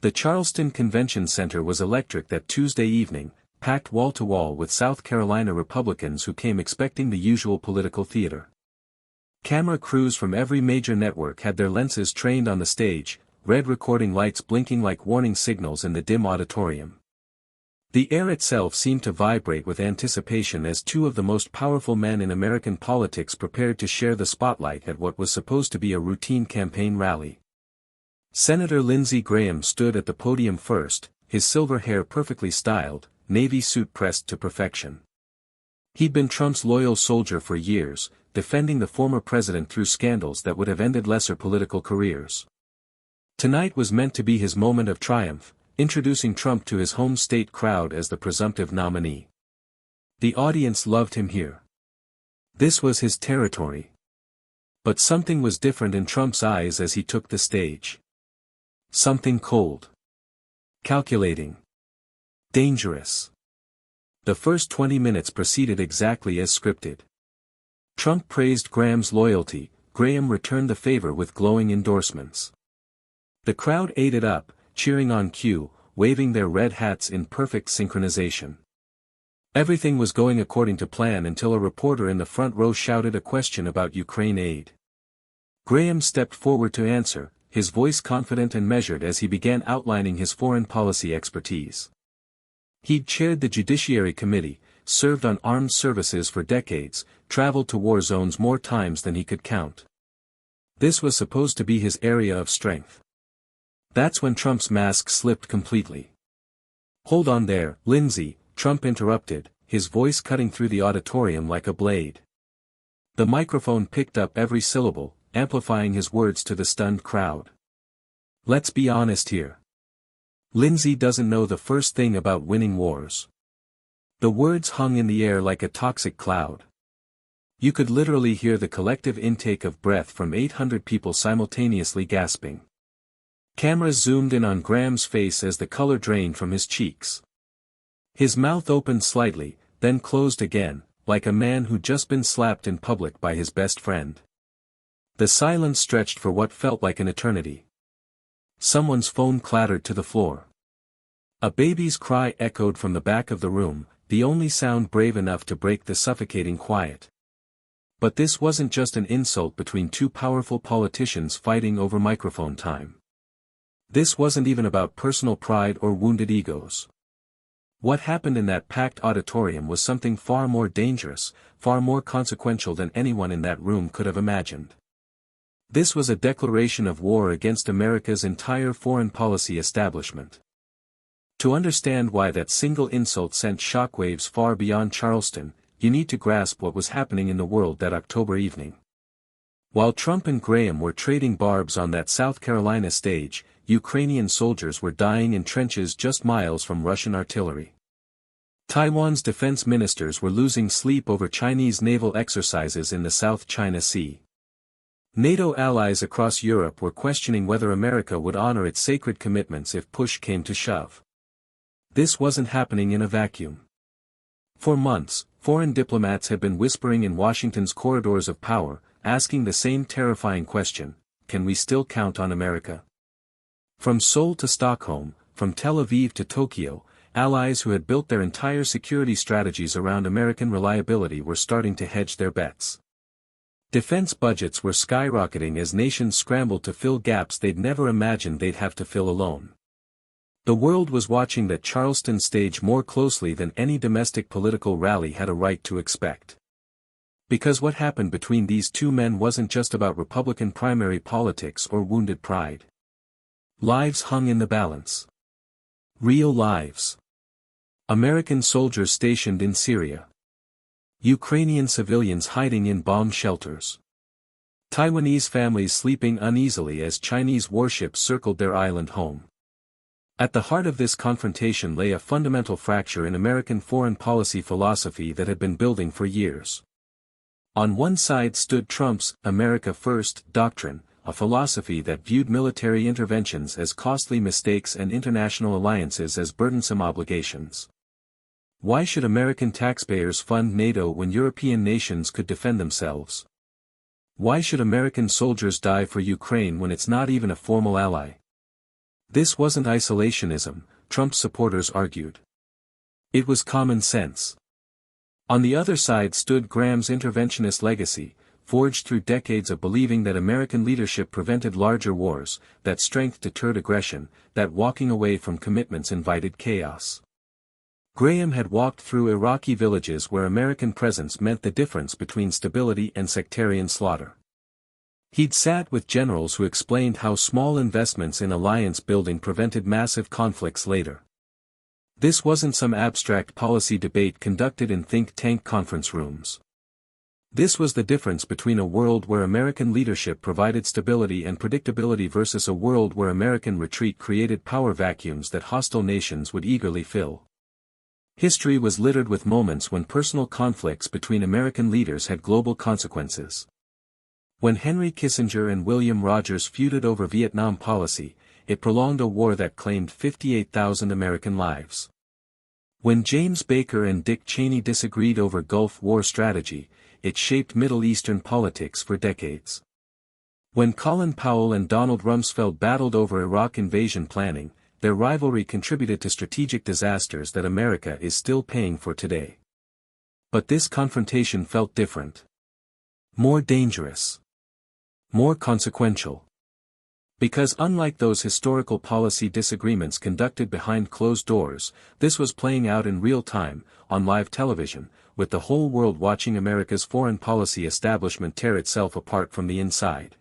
The Charleston Convention Center was electric that Tuesday evening, packed wall-to-wall with South Carolina Republicans who came expecting the usual political theater. Camera crews from every major network had their lenses trained on the stage, red recording lights blinking like warning signals in the dim auditorium. The air itself seemed to vibrate with anticipation as two of the most powerful men in American politics prepared to share the spotlight at what was supposed to be a routine campaign rally. Senator Lindsey Graham stood at the podium first, his silver hair perfectly styled, navy suit pressed to perfection. He'd been Trump's loyal soldier for years, defending the former president through scandals that would have ended lesser political careers. Tonight was meant to be his moment of triumph, introducing Trump to his home state crowd as the presumptive nominee. The audience loved him here. This was his territory. But something was different in Trump's eyes as he took the stage. Something cold. Calculating. Dangerous. The first 20 minutes proceeded exactly as scripted. Trump praised Graham's loyalty, Graham returned the favor with glowing endorsements. The crowd ate it up, cheering on cue, waving their red hats in perfect synchronization. Everything was going according to plan until a reporter in the front row shouted a question about Ukraine aid. Graham stepped forward to answer, his voice confident and measured as he began outlining his foreign policy expertise. He'd chaired the Judiciary Committee, served on armed services for decades, traveled to war zones more times than he could count. This was supposed to be his area of strength. That's when Trump's mask slipped completely. "Hold on there, Lindsey," Trump interrupted, his voice cutting through the auditorium like a blade. The microphone picked up every syllable, amplifying his words to the stunned crowd. "Let's be honest here. Lindsey doesn't know the first thing about winning wars." The words hung in the air like a toxic cloud. You could literally hear the collective intake of breath from 800 people simultaneously gasping. Cameras zoomed in on Graham's face as the color drained from his cheeks. His mouth opened slightly, then closed again, like a man who'd just been slapped in public by his best friend. The silence stretched for what felt like an eternity. Someone's phone clattered to the floor. A baby's cry echoed from the back of the room, the only sound brave enough to break the suffocating quiet. But this wasn't just an insult between two powerful politicians fighting over microphone time. This wasn't even about personal pride or wounded egos. What happened in that packed auditorium was something far more dangerous, far more consequential than anyone in that room could have imagined. This was a declaration of war against America's entire foreign policy establishment. To understand why that single insult sent shockwaves far beyond Charleston, you need to grasp what was happening in the world that October evening. While Trump and Graham were trading barbs on that South Carolina stage, Ukrainian soldiers were dying in trenches just miles from Russian artillery. Taiwan's defense ministers were losing sleep over Chinese naval exercises in the South China Sea. NATO allies across Europe were questioning whether America would honor its sacred commitments if push came to shove. This wasn't happening in a vacuum. For months, foreign diplomats had been whispering in Washington's corridors of power, asking the same terrifying question: can we still count on America? From Seoul to Stockholm, from Tel Aviv to Tokyo, allies who had built their entire security strategies around American reliability were starting to hedge their bets. Defense budgets were skyrocketing as nations scrambled to fill gaps they'd never imagined they'd have to fill alone. The world was watching that Charleston stage more closely than any domestic political rally had a right to expect. Because what happened between these two men wasn't just about Republican primary politics or wounded pride. Lives hung in the balance. Real lives. American soldiers stationed in Syria. Ukrainian civilians hiding in bomb shelters. Taiwanese families sleeping uneasily as Chinese warships circled their island home. At the heart of this confrontation lay a fundamental fracture in American foreign policy philosophy that had been building for years. On one side stood Trump's "America First" doctrine, a philosophy that viewed military interventions as costly mistakes and international alliances as burdensome obligations. Why should American taxpayers fund NATO when European nations could defend themselves? Why should American soldiers die for Ukraine when it's not even a formal ally? This wasn't isolationism, Trump's supporters argued. It was common sense. On the other side stood Graham's interventionist legacy, forged through decades of believing that American leadership prevented larger wars, that strength deterred aggression, that walking away from commitments invited chaos. Graham had walked through Iraqi villages where American presence meant the difference between stability and sectarian slaughter. He'd sat with generals who explained how small investments in alliance building prevented massive conflicts later. This wasn't some abstract policy debate conducted in think tank conference rooms. This was the difference between a world where American leadership provided stability and predictability versus a world where American retreat created power vacuums that hostile nations would eagerly fill. History was littered with moments when personal conflicts between American leaders had global consequences. When Henry Kissinger and William Rogers feuded over Vietnam policy, it prolonged a war that claimed 58,000 American lives. When James Baker and Dick Cheney disagreed over Gulf War strategy, it shaped Middle Eastern politics for decades. When Colin Powell and Donald Rumsfeld battled over Iraq invasion planning, their rivalry contributed to strategic disasters that America is still paying for today. But this confrontation felt different. More dangerous. More consequential. Because unlike those historical policy disagreements conducted behind closed doors, this was playing out in real time, on live television, with the whole world watching America's foreign policy establishment tear itself apart from the inside.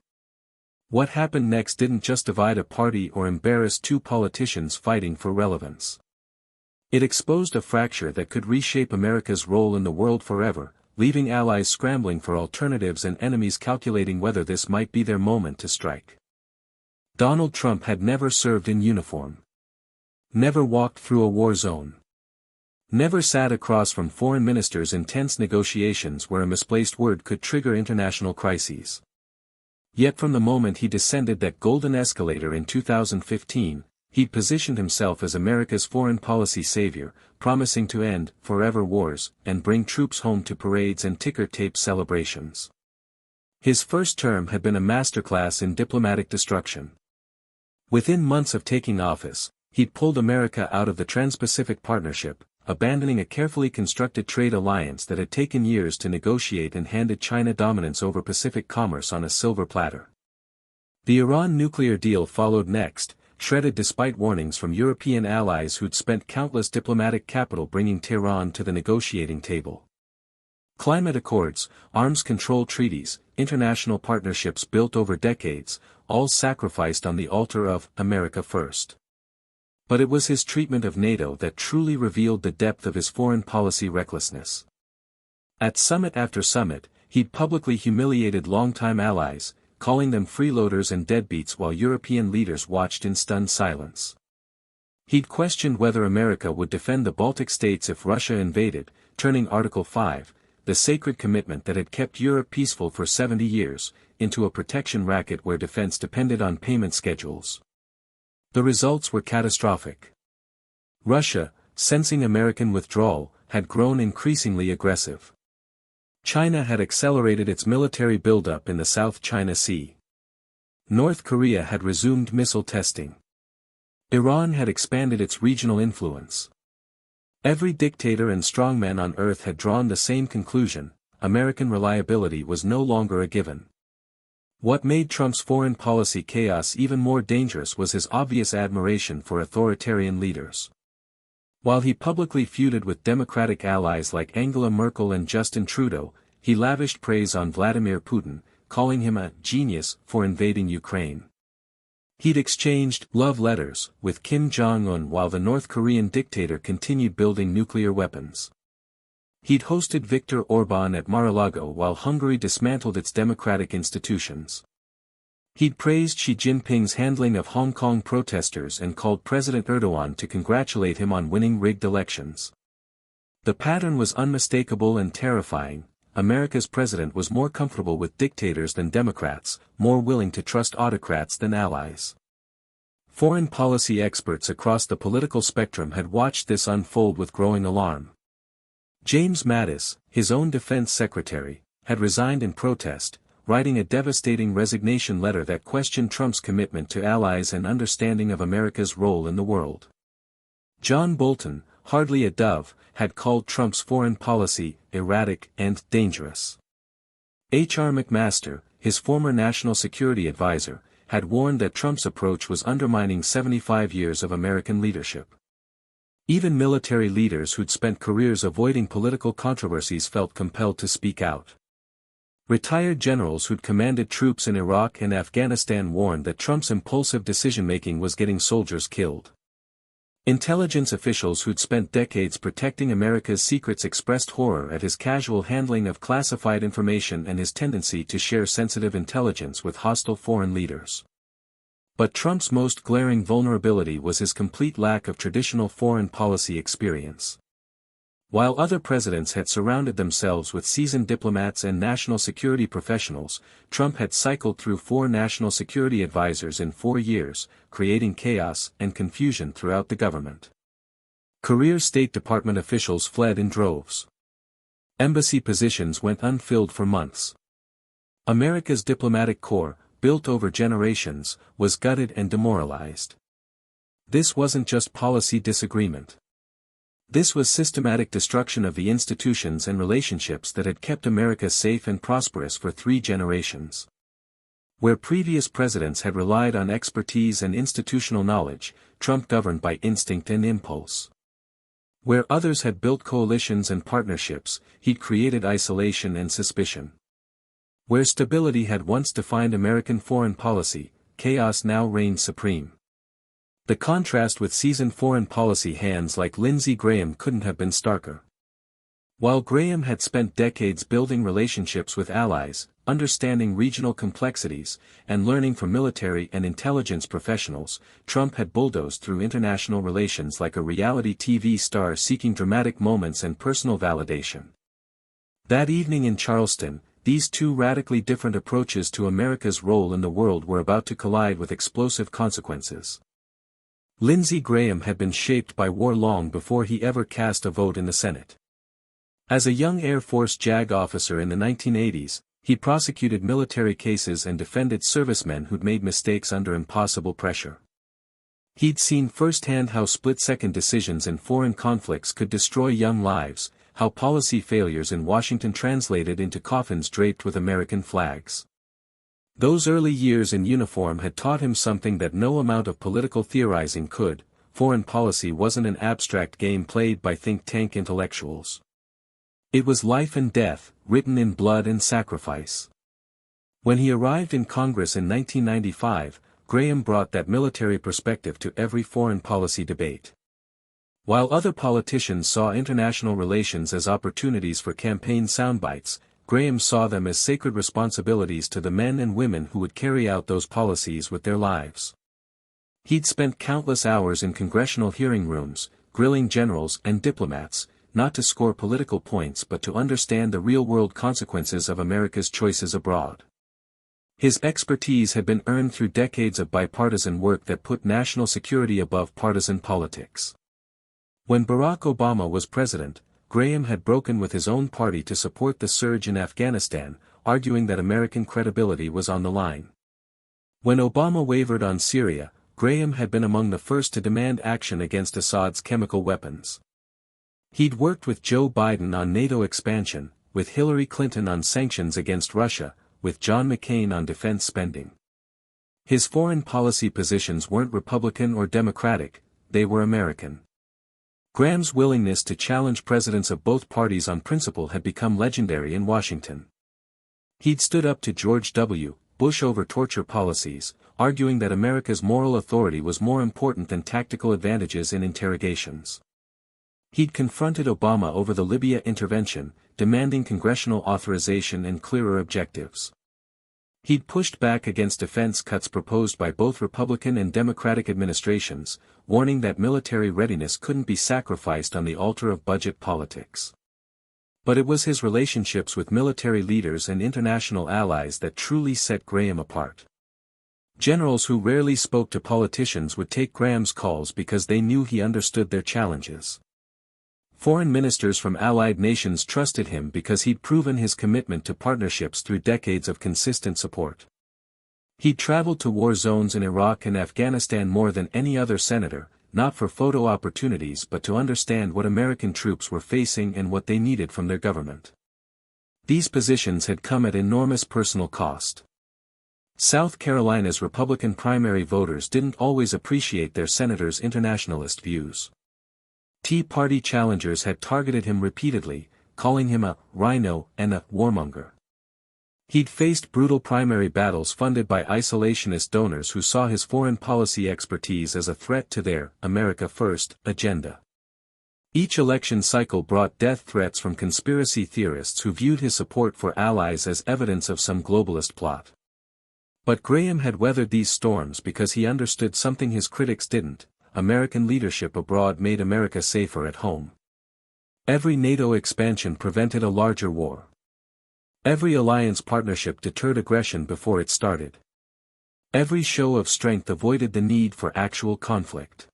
What happened next didn't just divide a party or embarrass two politicians fighting for relevance. It exposed a fracture that could reshape America's role in the world forever, leaving allies scrambling for alternatives and enemies calculating whether this might be their moment to strike. Donald Trump had never served in uniform. Never walked through a war zone. Never sat across from foreign ministers in tense negotiations where a misplaced word could trigger international crises. Yet from the moment he descended that golden escalator in 2015, he'd positioned himself as America's foreign policy savior, promising to end forever wars and bring troops home to parades and ticker-tape celebrations. His first term had been a masterclass in diplomatic destruction. Within months of taking office, he'd pulled America out of the Trans-Pacific Partnership, abandoning a carefully constructed trade alliance that had taken years to negotiate and handed China dominance over Pacific commerce on a silver platter. The Iran nuclear deal followed next, shredded despite warnings from European allies who'd spent countless diplomatic capital bringing Tehran to the negotiating table. Climate accords, arms control treaties, international partnerships built over decades, all sacrificed on the altar of America First. But it was his treatment of NATO that truly revealed the depth of his foreign policy recklessness. At summit after summit, he'd publicly humiliated longtime allies, calling them freeloaders and deadbeats while European leaders watched in stunned silence. He'd questioned whether America would defend the Baltic states if Russia invaded, turning Article 5, the sacred commitment that had kept Europe peaceful for 70 years, into a protection racket where defense depended on payment schedules. The results were catastrophic. Russia, sensing American withdrawal, had grown increasingly aggressive. China had accelerated its military buildup in the South China Sea. North Korea had resumed missile testing. Iran had expanded its regional influence. Every dictator and strongman on earth had drawn the same conclusion: American reliability was no longer a given. What made Trump's foreign policy chaos even more dangerous was his obvious admiration for authoritarian leaders. While he publicly feuded with Democratic allies like Angela Merkel and Justin Trudeau, he lavished praise on Vladimir Putin, calling him a genius for invading Ukraine. He'd exchanged love letters with Kim Jong-un while the North Korean dictator continued building nuclear weapons. He'd hosted Viktor Orbán at Mar-a-Lago while Hungary dismantled its democratic institutions. He'd praised Xi Jinping's handling of Hong Kong protesters and called President Erdogan to congratulate him on winning rigged elections. The pattern was unmistakable and terrifying. America's president was more comfortable with dictators than Democrats, more willing to trust autocrats than allies. Foreign policy experts across the political spectrum had watched this unfold with growing alarm. James Mattis, his own defense secretary, had resigned in protest, writing a devastating resignation letter that questioned Trump's commitment to allies and understanding of America's role in the world. John Bolton, hardly a dove, had called Trump's foreign policy erratic and dangerous. H.R. McMaster, his former national security advisor, had warned that Trump's approach was undermining 75 years of American leadership. Even military leaders who'd spent careers avoiding political controversies felt compelled to speak out. Retired generals who'd commanded troops in Iraq and Afghanistan warned that Trump's impulsive decision-making was getting soldiers killed. Intelligence officials who'd spent decades protecting America's secrets expressed horror at his casual handling of classified information and his tendency to share sensitive intelligence with hostile foreign leaders. But Trump's most glaring vulnerability was his complete lack of traditional foreign policy experience. While other presidents had surrounded themselves with seasoned diplomats and national security professionals, Trump had cycled through 4 national security advisors in 4 years, creating chaos and confusion throughout the government. Career State Department officials fled in droves. Embassy positions went unfilled for months. America's diplomatic corps, built over generations, was gutted and demoralized. This wasn't just policy disagreement. This was systematic destruction of the institutions and relationships that had kept America safe and prosperous for 3 generations. Where previous presidents had relied on expertise and institutional knowledge, Trump governed by instinct and impulse. Where others had built coalitions and partnerships, he'd created isolation and suspicion. Where stability had once defined American foreign policy, chaos now reigned supreme. The contrast with seasoned foreign policy hands like Lindsey Graham couldn't have been starker. While Graham had spent decades building relationships with allies, understanding regional complexities, and learning from military and intelligence professionals, Trump had bulldozed through international relations like a reality TV star seeking dramatic moments and personal validation. That evening in Charleston, these 2 radically different approaches to America's role in the world were about to collide with explosive consequences. Lindsey Graham had been shaped by war long before he ever cast a vote in the Senate. As a young Air Force JAG officer in the 1980s, he prosecuted military cases and defended servicemen who'd made mistakes under impossible pressure. He'd seen firsthand how split-second decisions in foreign conflicts could destroy young lives, how policy failures in Washington translated into coffins draped with American flags. Those early years in uniform had taught him something that no amount of political theorizing could: foreign policy wasn't an abstract game played by think tank intellectuals. It was life and death, written in blood and sacrifice. When he arrived in Congress in 1995, Graham brought that military perspective to every foreign policy debate. While other politicians saw international relations as opportunities for campaign soundbites, Graham saw them as sacred responsibilities to the men and women who would carry out those policies with their lives. He'd spent countless hours in congressional hearing rooms, grilling generals and diplomats, not to score political points but to understand the real-world consequences of America's choices abroad. His expertise had been earned through decades of bipartisan work that put national security above partisan politics. When Barack Obama was president, Graham had broken with his own party to support the surge in Afghanistan, arguing that American credibility was on the line. When Obama wavered on Syria, Graham had been among the first to demand action against Assad's chemical weapons. He'd worked with Joe Biden on NATO expansion, with Hillary Clinton on sanctions against Russia, with John McCain on defense spending. His foreign policy positions weren't Republican or Democratic, they were American. Graham's willingness to challenge presidents of both parties on principle had become legendary in Washington. He'd stood up to George W. Bush over torture policies, arguing that America's moral authority was more important than tactical advantages in interrogations. He'd confronted Obama over the Libya intervention, demanding congressional authorization and clearer objectives. He'd pushed back against defense cuts proposed by both Republican and Democratic administrations, warning that military readiness couldn't be sacrificed on the altar of budget politics. But it was his relationships with military leaders and international allies that truly set Graham apart. Generals who rarely spoke to politicians would take Graham's calls because they knew he understood their challenges. Foreign ministers from allied nations trusted him because he'd proven his commitment to partnerships through decades of consistent support. He'd traveled to war zones in Iraq and Afghanistan more than any other senator, not for photo opportunities but to understand what American troops were facing and what they needed from their government. These positions had come at enormous personal cost. South Carolina's Republican primary voters didn't always appreciate their senator's internationalist views. Tea Party challengers had targeted him repeatedly, calling him a rhino and a warmonger. He'd faced brutal primary battles funded by isolationist donors who saw his foreign policy expertise as a threat to their America First agenda. Each election cycle brought death threats from conspiracy theorists who viewed his support for allies as evidence of some globalist plot. But Graham had weathered these storms because he understood something his critics didn't: American leadership abroad made America safer at home. Every NATO expansion prevented a larger war. Every alliance partnership deterred aggression before it started. Every show of strength avoided the need for actual conflict.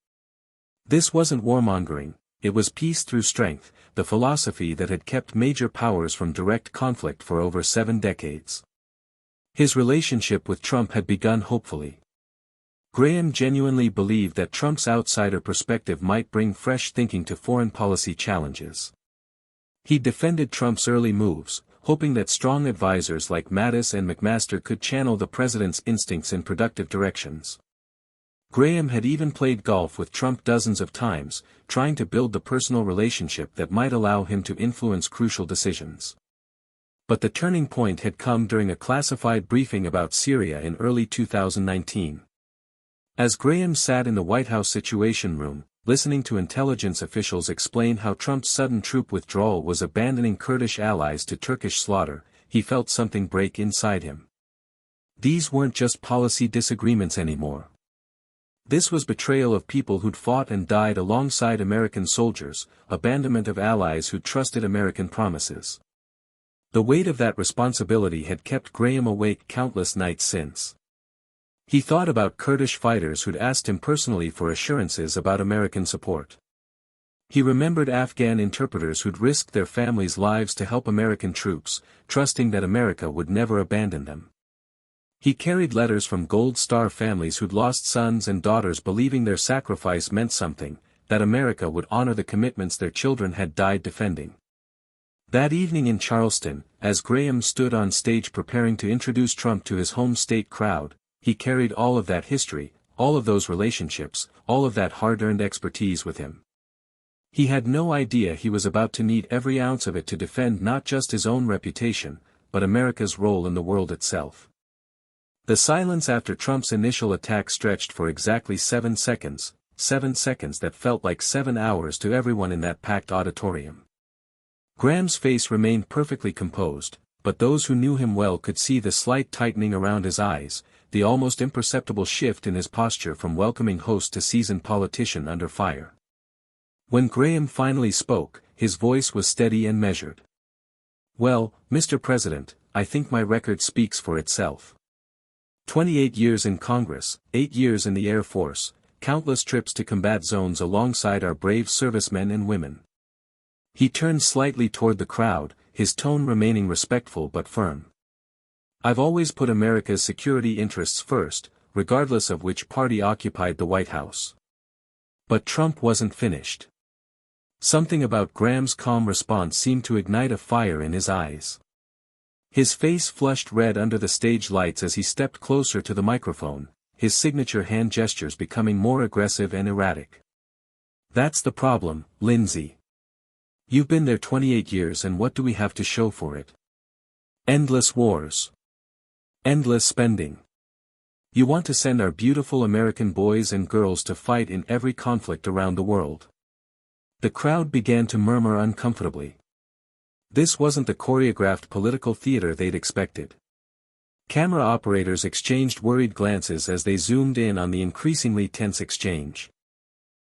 This wasn't warmongering, it was peace through strength, the philosophy that had kept major powers from direct conflict for over 7 decades. His relationship with Trump had begun hopefully. Graham genuinely believed that Trump's outsider perspective might bring fresh thinking to foreign policy challenges. He defended Trump's early moves, hoping that strong advisors like Mattis and McMaster could channel the president's instincts in productive directions. Graham had even played golf with Trump dozens of times, trying to build the personal relationship that might allow him to influence crucial decisions. But the turning point had come during a classified briefing about Syria in early 2019. As Graham sat in the White House Situation Room, listening to intelligence officials explain how Trump's sudden troop withdrawal was abandoning Kurdish allies to Turkish slaughter, he felt something break inside him. These weren't just policy disagreements anymore. This was betrayal of people who'd fought and died alongside American soldiers, abandonment of allies who trusted American promises. The weight of that responsibility had kept Graham awake countless nights since. He thought about Kurdish fighters who'd asked him personally for assurances about American support. He remembered Afghan interpreters who'd risked their families' lives to help American troops, trusting that America would never abandon them. He carried letters from Gold Star families who'd lost sons and daughters believing their sacrifice meant something, that America would honor the commitments their children had died defending. That evening in Charleston, as Graham stood on stage preparing to introduce Trump to his home state crowd, he carried all of that history, all of those relationships, all of that hard-earned expertise with him. He had no idea he was about to need every ounce of it to defend not just his own reputation, but America's role in the world itself. The silence after Trump's initial attack stretched for exactly 7 seconds, 7 seconds that felt like 7 hours to everyone in that packed auditorium. Graham's face remained perfectly composed, but those who knew him well could see the slight tightening around his eyes, the almost imperceptible shift in his posture from welcoming host to seasoned politician under fire. When Graham finally spoke, his voice was steady and measured. "Well, Mr. President, I think my record speaks for itself. 28 years in Congress, 8 years in the Air Force, countless trips to combat zones alongside our brave servicemen and women." He turned slightly toward the crowd, his tone remaining respectful but firm. "I've always put America's security interests first, regardless of which party occupied the White House." But Trump wasn't finished. Something about Graham's calm response seemed to ignite a fire in his eyes. His face flushed red under the stage lights as he stepped closer to the microphone, his signature hand gestures becoming more aggressive and erratic. "That's the problem, Lindsey. You've been there 28 years and what do we have to show for it? Endless wars. Endless spending. You want to send our beautiful American boys and girls to fight in every conflict around the world." The crowd began to murmur uncomfortably. This wasn't the choreographed political theater they'd expected. Camera operators exchanged worried glances as they zoomed in on the increasingly tense exchange.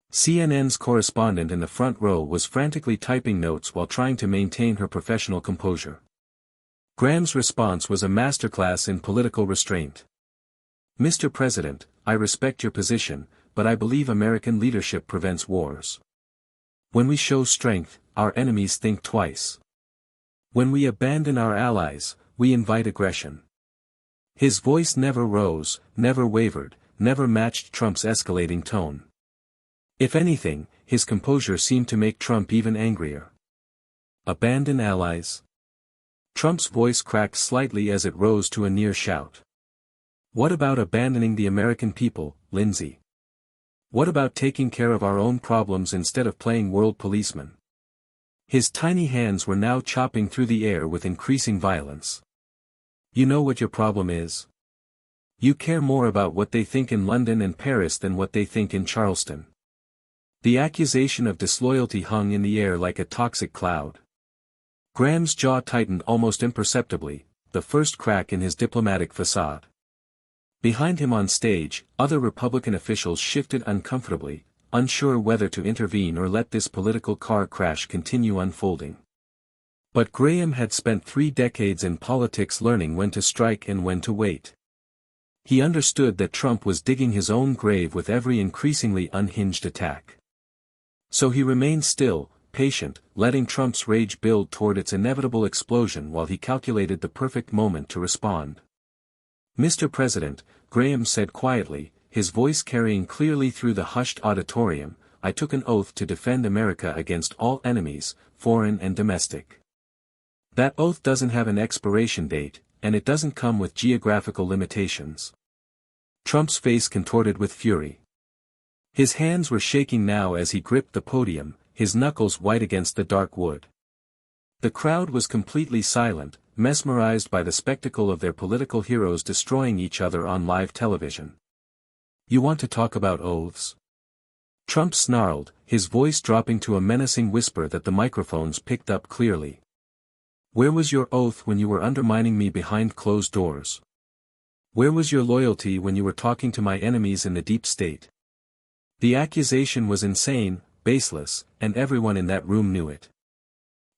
CNN's correspondent in the front row was frantically typing notes while trying to maintain her professional composure. Graham's response was a masterclass in political restraint. "Mr. President, I respect your position, but I believe American leadership prevents wars. When we show strength, our enemies think twice. When we abandon our allies, we invite aggression. His voice never rose, never wavered, never matched Trump's escalating tone. If anything, his composure seemed to make Trump even angrier. Abandon allies? Trump's voice cracked slightly as it rose to a near shout. What about abandoning the American people, Lindsey? What about taking care of our own problems instead of playing world policeman? His tiny hands were now chopping through the air with increasing violence. You know what your problem is? You care more about what they think in London and Paris than what they think in Charleston. The accusation of disloyalty hung in the air like a toxic cloud. Graham's jaw tightened almost imperceptibly, the first crack in his diplomatic facade. Behind him on stage, other Republican officials shifted uncomfortably, unsure whether to intervene or let this political car crash continue unfolding. But Graham had spent 3 decades in politics learning when to strike and when to wait. He understood that Trump was digging his own grave with every increasingly unhinged attack. So he remained still, patient, letting Trump's rage build toward its inevitable explosion while he calculated the perfect moment to respond. Mr. President, Graham said quietly, his voice carrying clearly through the hushed auditorium, I took an oath to defend America against all enemies, foreign and domestic. That oath doesn't have an expiration date, and it doesn't come with geographical limitations. Trump's face contorted with fury. His hands were shaking now as he gripped the podium, his knuckles white against the dark wood. The crowd was completely silent, mesmerized by the spectacle of their political heroes destroying each other on live television. You want to talk about oaths? Trump snarled, his voice dropping to a menacing whisper that the microphones picked up clearly. Where was your oath when you were undermining me behind closed doors? Where was your loyalty when you were talking to my enemies in the deep state? The accusation was insane, baseless, and everyone in that room knew it.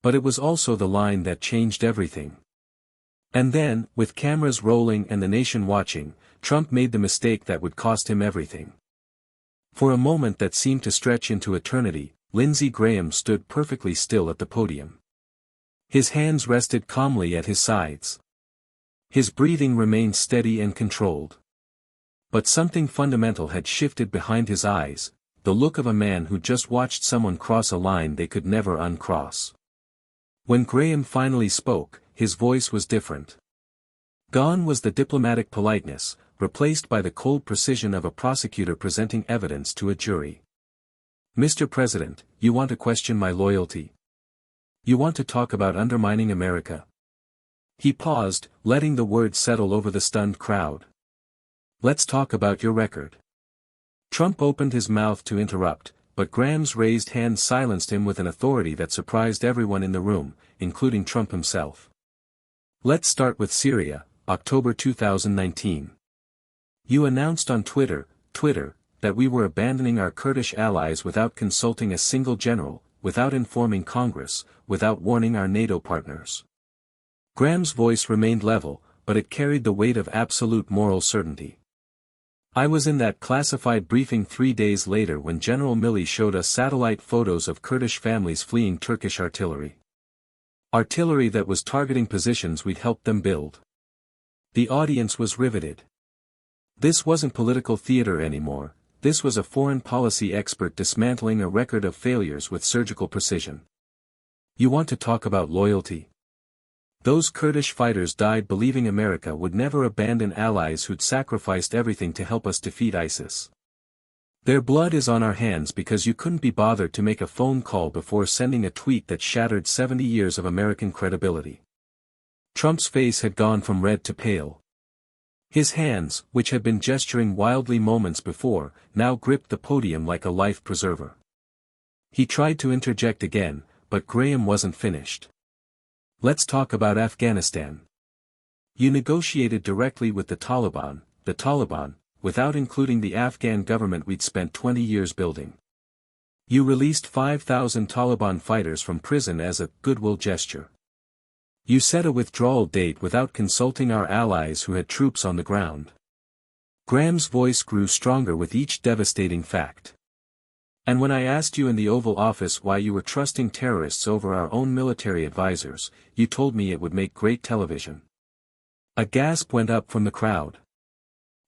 But it was also the line that changed everything. And then, with cameras rolling and the nation watching, Trump made the mistake that would cost him everything. For a moment that seemed to stretch into eternity, Lindsey Graham stood perfectly still at the podium. His hands rested calmly at his sides. His breathing remained steady and controlled. But something fundamental had shifted behind his eyes, the look of a man who just watched someone cross a line they could never uncross. When Graham finally spoke, his voice was different. Gone was the diplomatic politeness, replaced by the cold precision of a prosecutor presenting evidence to a jury. Mr. President, you want to question my loyalty? You want to talk about undermining America? He paused, letting the words settle over the stunned crowd. Let's talk about your record. Trump opened his mouth to interrupt, but Graham's raised hand silenced him with an authority that surprised everyone in the room, including Trump himself. Let's start with Syria, October 2019. You announced on Twitter, that we were abandoning our Kurdish allies without consulting a single general, without informing Congress, without warning our NATO partners. Graham's voice remained level, but it carried the weight of absolute moral certainty. I was in that classified briefing 3 days later when General Milley showed us satellite photos of Kurdish families fleeing Turkish artillery. Artillery that was targeting positions we'd helped them build. The audience was riveted. This wasn't political theater anymore, this was a foreign policy expert dismantling a record of failures with surgical precision. You want to talk about loyalty? Those Kurdish fighters died believing America would never abandon allies who'd sacrificed everything to help us defeat ISIS. Their blood is on our hands because you couldn't be bothered to make a phone call before sending a tweet that shattered 70 years of American credibility. Trump's face had gone from red to pale. His hands, which had been gesturing wildly moments before, now gripped the podium like a life preserver. He tried to interject again, but Graham wasn't finished. Let's talk about Afghanistan. You negotiated directly with the Taliban, without including the Afghan government we'd spent 20 years building. You released 5,000 Taliban fighters from prison as a goodwill gesture. You set a withdrawal date without consulting our allies who had troops on the ground. Graham's voice grew stronger with each devastating fact. And when I asked you in the Oval Office why you were trusting terrorists over our own military advisors, you told me it would make great television. A gasp went up from the crowd.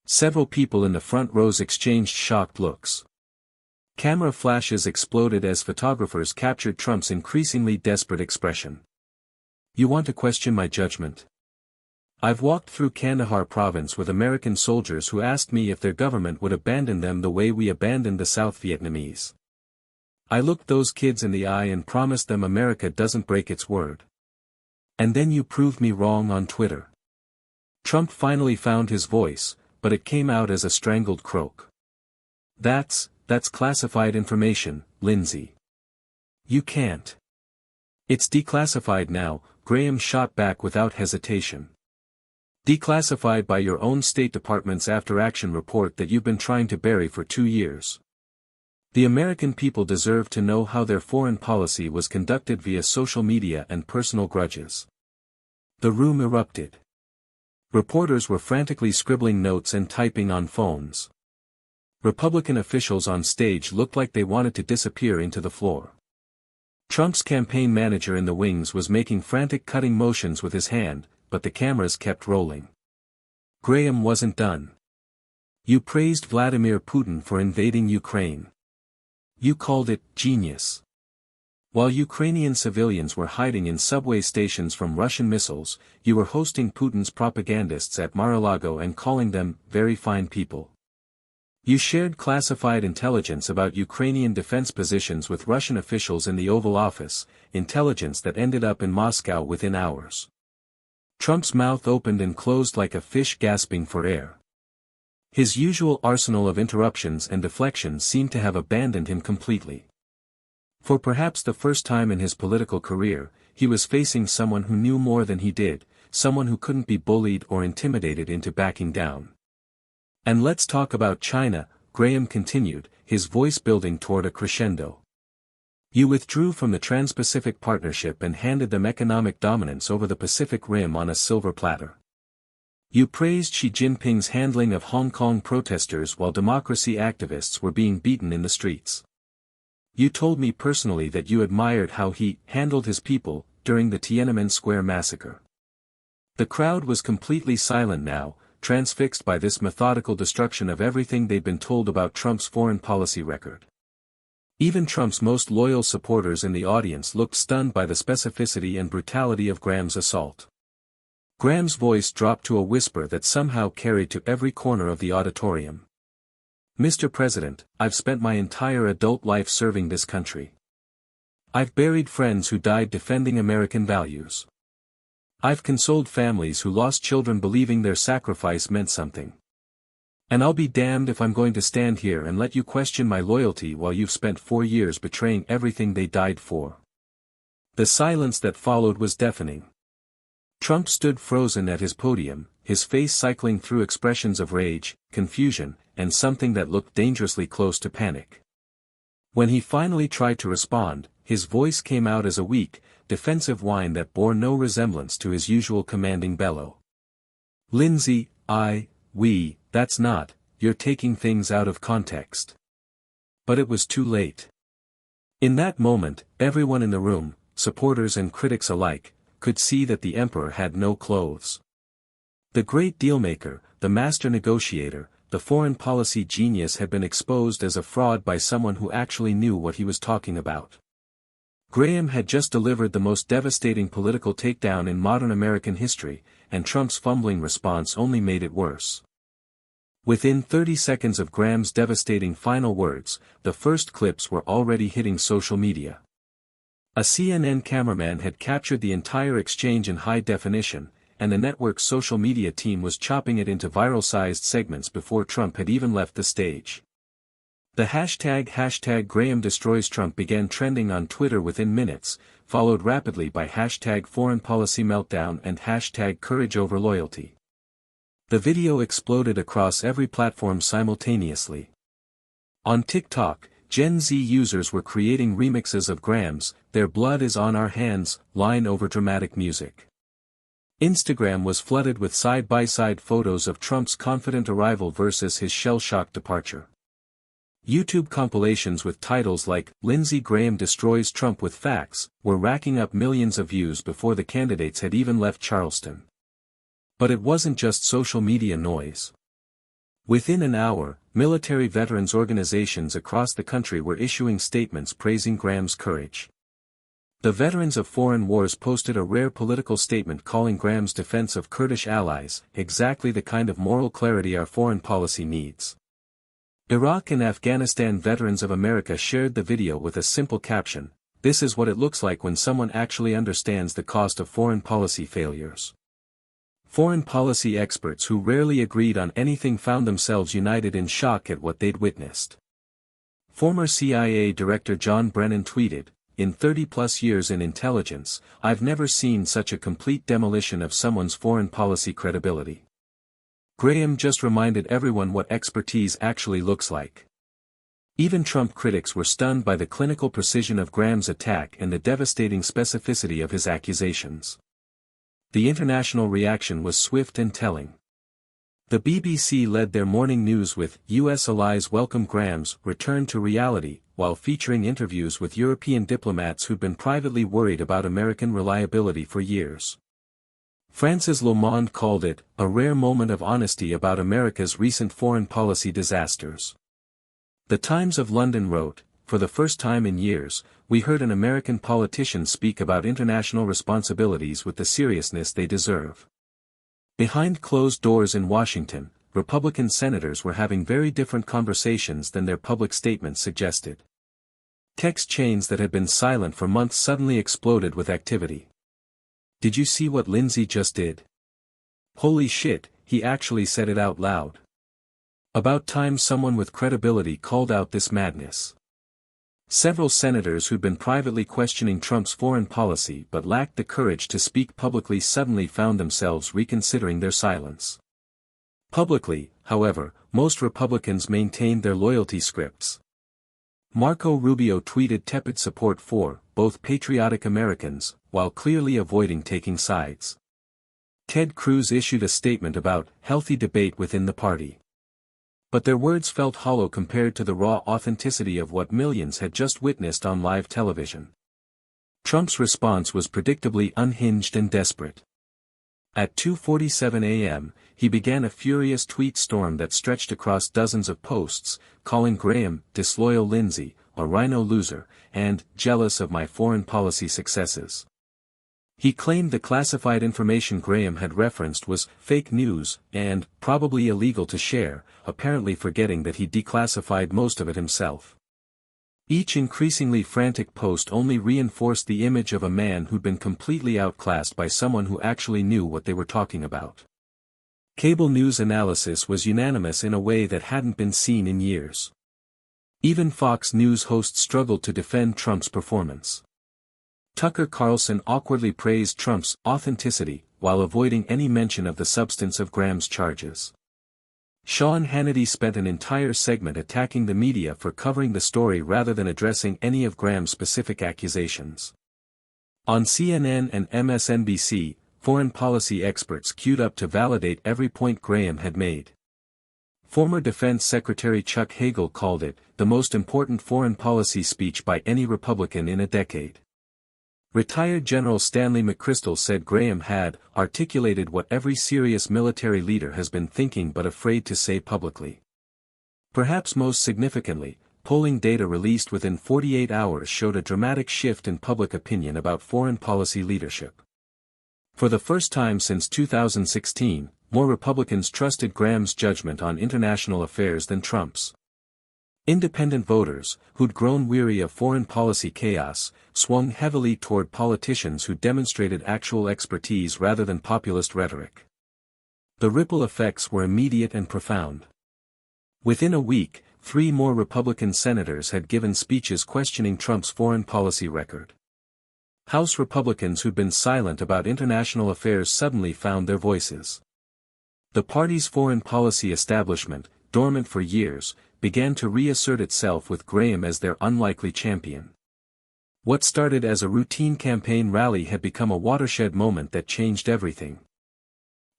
Several people in the front rows exchanged shocked looks. Camera flashes exploded as photographers captured Trump's increasingly desperate expression. You want to question my judgment? I've walked through Kandahar province with American soldiers who asked me if their government would abandon them the way we abandoned the South Vietnamese. I looked those kids in the eye and promised them America doesn't break its word. And then you proved me wrong on Twitter. Trump finally found his voice, but it came out as a strangled croak. That's classified information, Lindsey. You can't. It's declassified now, Graham shot back without hesitation. Declassified by your own State Department's after-action report that you've been trying to bury for 2 years. The American people deserve to know how their foreign policy was conducted via social media and personal grudges. The room erupted. Reporters were frantically scribbling notes and typing on phones. Republican officials on stage looked like they wanted to disappear into the floor. Trump's campaign manager in the wings was making frantic cutting motions with his hand, but the cameras kept rolling. Graham wasn't done. You praised Vladimir Putin for invading Ukraine. You called it genius. While Ukrainian civilians were hiding in subway stations from Russian missiles, you were hosting Putin's propagandists at Mar-a-Lago and calling them very fine people. You shared classified intelligence about Ukrainian defense positions with Russian officials in the Oval Office, intelligence that ended up in Moscow within hours. Trump's mouth opened and closed like a fish gasping for air. His usual arsenal of interruptions and deflections seemed to have abandoned him completely. For perhaps the first time in his political career, he was facing someone who knew more than he did, someone who couldn't be bullied or intimidated into backing down. And let's talk about China, Graham continued, his voice building toward a crescendo. You withdrew from the Trans-Pacific Partnership and handed them economic dominance over the Pacific Rim on a silver platter. You praised Xi Jinping's handling of Hong Kong protesters while democracy activists were being beaten in the streets. You told me personally that you admired how he handled his people during the Tiananmen Square massacre. The crowd was completely silent now, transfixed by this methodical destruction of everything they'd been told about Trump's foreign policy record. Even Trump's most loyal supporters in the audience looked stunned by the specificity and brutality of Graham's assault. Graham's voice dropped to a whisper that somehow carried to every corner of the auditorium. Mr. President, I've spent my entire adult life serving this country. I've buried friends who died defending American values. I've consoled families who lost children believing their sacrifice meant something. And I'll be damned if I'm going to stand here and let you question my loyalty while you've spent 4 years betraying everything they died for. The silence that followed was deafening. Trump stood frozen at his podium, his face cycling through expressions of rage, confusion, and something that looked dangerously close to panic. When he finally tried to respond, his voice came out as a weak, defensive whine that bore no resemblance to his usual commanding bellow. Lindsey, that's not, you're taking things out of context. But it was too late. In that moment, everyone in the room, supporters and critics alike, could see that the emperor had no clothes. The great dealmaker, the master negotiator, the foreign policy genius had been exposed as a fraud by someone who actually knew what he was talking about. Graham had just delivered the most devastating political takedown in modern American history, and Trump's fumbling response only made it worse. Within 30 seconds of Graham's devastating final words, the first clips were already hitting social media. A CNN cameraman had captured the entire exchange in high definition, and the network's social media team was chopping it into viral-sized segments before Trump had even left the stage. The hashtag Graham destroys Trump began trending on Twitter within minutes, followed rapidly by hashtag foreign policy meltdown and hashtag courage over loyalty. The video exploded across every platform simultaneously. On TikTok, Gen Z users were creating remixes of Graham's "Their Blood is on Our Hands" line over dramatic music. Instagram was flooded with side-by-side photos of Trump's confident arrival versus his shell-shocked departure. YouTube compilations with titles like, "Lindsey Graham Destroys Trump with Facts," were racking up millions of views before the candidates had even left Charleston. But it wasn't just social media noise. Within an hour, military veterans organizations across the country were issuing statements praising Graham's courage. The Veterans of Foreign Wars posted a rare political statement calling Graham's defense of Kurdish allies exactly the kind of moral clarity our foreign policy needs. Iraq and Afghanistan Veterans of America shared the video with a simple caption, "This is what it looks like when someone actually understands the cost of foreign policy failures." Foreign policy experts who rarely agreed on anything found themselves united in shock at what they'd witnessed. Former CIA Director John Brennan tweeted, "In 30-plus years in intelligence, I've never seen such a complete demolition of someone's foreign policy credibility." Graham just reminded everyone what expertise actually looks like. Even Trump critics were stunned by the clinical precision of Graham's attack and the devastating specificity of his accusations. The international reaction was swift and telling. The BBC led their morning news with "U.S. allies welcome Graham's return to reality," while featuring interviews with European diplomats who'd been privately worried about American reliability for years. France's Le Monde called it a rare moment of honesty about America's recent foreign policy disasters. The Times of London wrote, "For the first time in years, we heard an American politician speak about international responsibilities with the seriousness they deserve." Behind closed doors in Washington, Republican senators were having very different conversations than their public statements suggested. Text chains that had been silent for months suddenly exploded with activity. "Did you see what Lindsey just did? Holy shit, he actually said it out loud. About time someone with credibility called out this madness." Several senators who'd been privately questioning Trump's foreign policy but lacked the courage to speak publicly suddenly found themselves reconsidering their silence. Publicly, however, most Republicans maintained their loyalty scripts. Marco Rubio tweeted tepid support for both patriotic Americans, while clearly avoiding taking sides. Ted Cruz issued a statement about healthy debate within the party. But their words felt hollow compared to the raw authenticity of what millions had just witnessed on live television. Trump's response was predictably unhinged and desperate. At 2:47 a.m., he began a furious tweet storm that stretched across dozens of posts, calling Graham disloyal Lindsey, a rhino loser, and jealous of my foreign policy successes. He claimed the classified information Graham had referenced was fake news and probably illegal to share, apparently forgetting that he declassified most of it himself. Each increasingly frantic post only reinforced the image of a man who'd been completely outclassed by someone who actually knew what they were talking about. Cable news analysis was unanimous in a way that hadn't been seen in years. Even Fox News hosts struggled to defend Trump's performance. Tucker Carlson awkwardly praised Trump's authenticity, while avoiding any mention of the substance of Graham's charges. Sean Hannity spent an entire segment attacking the media for covering the story rather than addressing any of Graham's specific accusations. On CNN and MSNBC, foreign policy experts queued up to validate every point Graham had made. Former Defense Secretary Chuck Hagel called it the most important foreign policy speech by any Republican in a decade. Retired General Stanley McChrystal said Graham had articulated what every serious military leader has been thinking but afraid to say publicly. Perhaps most significantly, polling data released within 48 hours showed a dramatic shift in public opinion about foreign policy leadership. For the first time since 2016, more Republicans trusted Graham's judgment on international affairs than Trump's. Independent voters, who'd grown weary of foreign policy chaos, swung heavily toward politicians who demonstrated actual expertise rather than populist rhetoric. The ripple effects were immediate and profound. Within a week, 3 more Republican senators had given speeches questioning Trump's foreign policy record. House Republicans who'd been silent about international affairs suddenly found their voices. The party's foreign policy establishment, dormant for years, began to reassert itself with Graham as their unlikely champion. What started as a routine campaign rally had become a watershed moment that changed everything.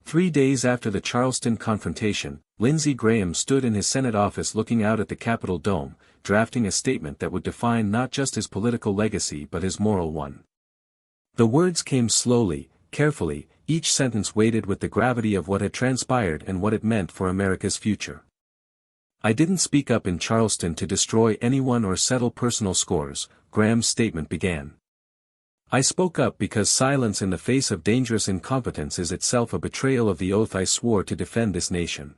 3 days after the Charleston confrontation, Lindsey Graham stood in his Senate office looking out at the Capitol dome, drafting a statement that would define not just his political legacy but his moral one. The words came slowly, carefully, each sentence weighted with the gravity of what had transpired and what it meant for America's future. "I didn't speak up in Charleston to destroy anyone or settle personal scores," Graham's statement began. "I spoke up because silence in the face of dangerous incompetence is itself a betrayal of the oath I swore to defend this nation.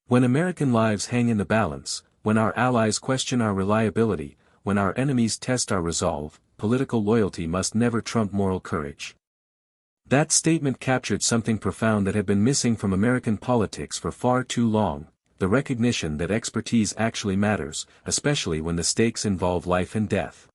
When American lives hang in the balance, when our allies question our reliability, when our enemies test our resolve, political loyalty must never trump moral courage." That statement captured something profound that had been missing from American politics for far too long, the recognition that expertise actually matters, especially when the stakes involve life and death.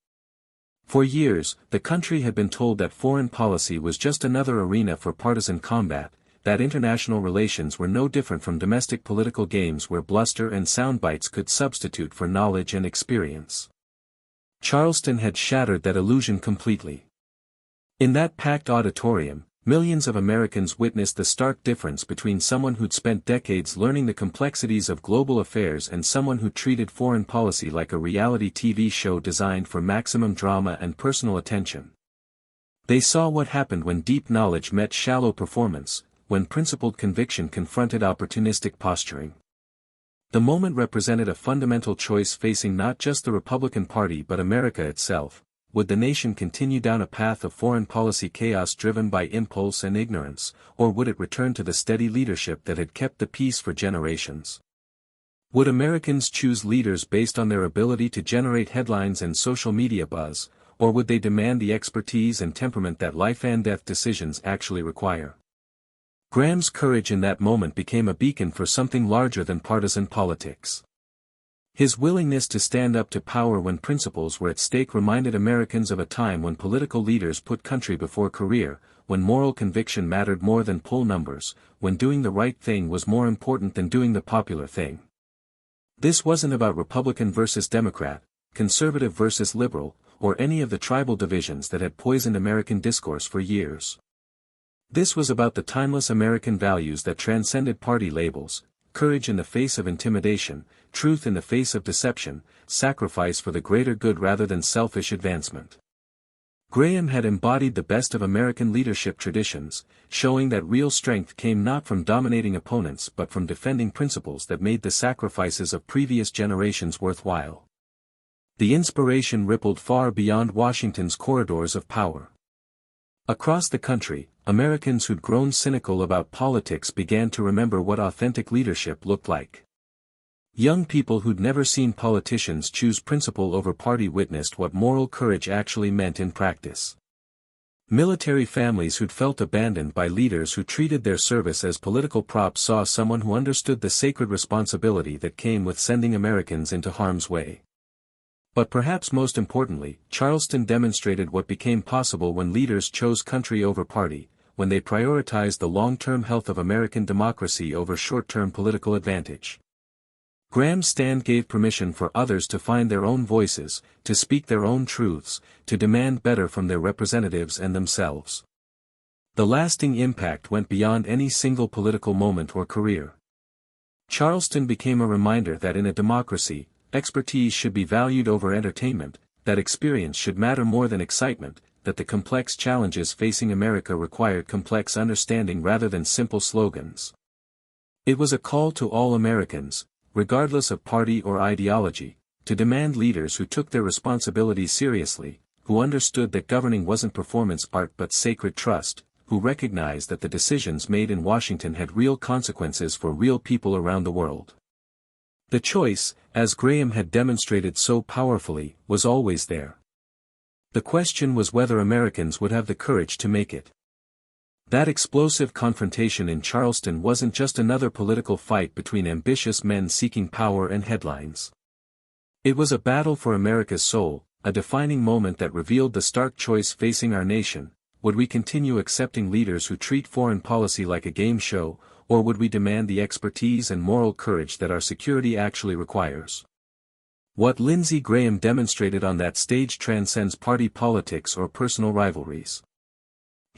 For years, the country had been told that foreign policy was just another arena for partisan combat, that international relations were no different from domestic political games where bluster and soundbites could substitute for knowledge and experience. Charleston had shattered that illusion completely. In that packed auditorium, millions of Americans witnessed the stark difference between someone who'd spent decades learning the complexities of global affairs and someone who treated foreign policy like a reality TV show designed for maximum drama and personal attention. They saw what happened when deep knowledge met shallow performance, when principled conviction confronted opportunistic posturing. The moment represented a fundamental choice facing not just the Republican Party but America itself. Would the nation continue down a path of foreign policy chaos driven by impulse and ignorance, or would it return to the steady leadership that had kept the peace for generations? Would Americans choose leaders based on their ability to generate headlines and social media buzz, or would they demand the expertise and temperament that life-and-death decisions actually require? Graham's courage in that moment became a beacon for something larger than partisan politics. His willingness to stand up to power when principles were at stake reminded Americans of a time when political leaders put country before career, when moral conviction mattered more than poll numbers, when doing the right thing was more important than doing the popular thing. This wasn't about Republican versus Democrat, conservative versus liberal, or any of the tribal divisions that had poisoned American discourse for years. This was about the timeless American values that transcended party labels: courage in the face of intimidation, truth in the face of deception, sacrifice for the greater good rather than selfish advancement. Graham had embodied the best of American leadership traditions, showing that real strength came not from dominating opponents but from defending principles that made the sacrifices of previous generations worthwhile. The inspiration rippled far beyond Washington's corridors of power. Across the country, Americans who'd grown cynical about politics began to remember what authentic leadership looked like. Young people who'd never seen politicians choose principle over party witnessed what moral courage actually meant in practice. Military families who'd felt abandoned by leaders who treated their service as political props saw someone who understood the sacred responsibility that came with sending Americans into harm's way. But perhaps most importantly, Charleston demonstrated what became possible when leaders chose country over party, when they prioritized the long-term health of American democracy over short-term political advantage. Graham's stand gave permission for others to find their own voices, to speak their own truths, to demand better from their representatives and themselves. The lasting impact went beyond any single political moment or career. Charleston became a reminder that in a democracy, expertise should be valued over entertainment, that experience should matter more than excitement, that the complex challenges facing America required complex understanding rather than simple slogans. It was a call to all Americans, regardless of party or ideology, to demand leaders who took their responsibilities seriously, who understood that governing wasn't performance art but sacred trust, who recognized that the decisions made in Washington had real consequences for real people around the world. The choice, as Graham had demonstrated so powerfully, was always there. The question was whether Americans would have the courage to make it. That explosive confrontation in Charleston wasn't just another political fight between ambitious men seeking power and headlines. It was a battle for America's soul, a defining moment that revealed the stark choice facing our nation: would we continue accepting leaders who treat foreign policy like a game show, or would we demand the expertise and moral courage that our security actually requires? What Lindsey Graham demonstrated on that stage transcends party politics or personal rivalries.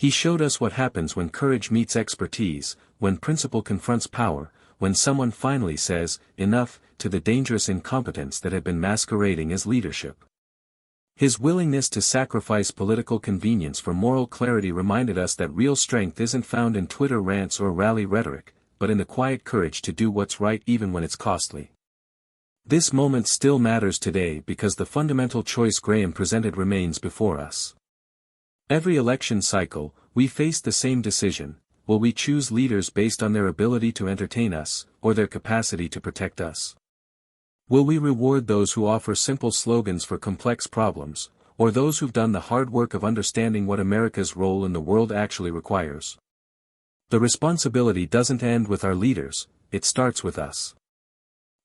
He showed us what happens when courage meets expertise, when principle confronts power, when someone finally says, enough, to the dangerous incompetence that had been masquerading as leadership. His willingness to sacrifice political convenience for moral clarity reminded us that real strength isn't found in Twitter rants or rally rhetoric, but in the quiet courage to do what's right even when it's costly. This moment still matters today because the fundamental choice Graham presented remains before us. Every election cycle, we face the same decision: will we choose leaders based on their ability to entertain us, or their capacity to protect us? Will we reward those who offer simple slogans for complex problems, or those who've done the hard work of understanding what America's role in the world actually requires? The responsibility doesn't end with our leaders, it starts with us.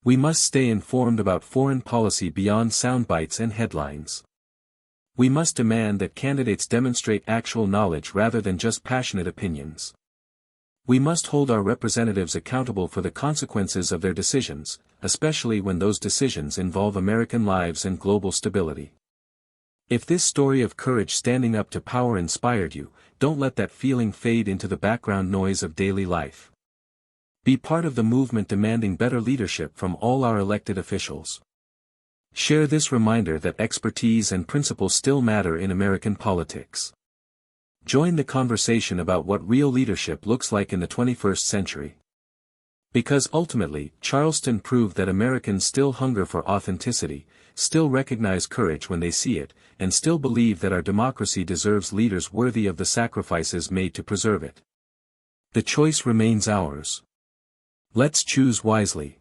We must stay informed about foreign policy beyond soundbites and headlines. We must demand that candidates demonstrate actual knowledge rather than just passionate opinions. We must hold our representatives accountable for the consequences of their decisions, especially when those decisions involve American lives and global stability. If this story of courage standing up to power inspired you, don't let that feeling fade into the background noise of daily life. Be part of the movement demanding better leadership from all our elected officials. Share this reminder that expertise and principle still matter in American politics. Join the conversation about what real leadership looks like in the 21st century. Because ultimately, Charleston proved that Americans still hunger for authenticity, still recognize courage when they see it, and still believe that our democracy deserves leaders worthy of the sacrifices made to preserve it. The choice remains ours. Let's choose wisely.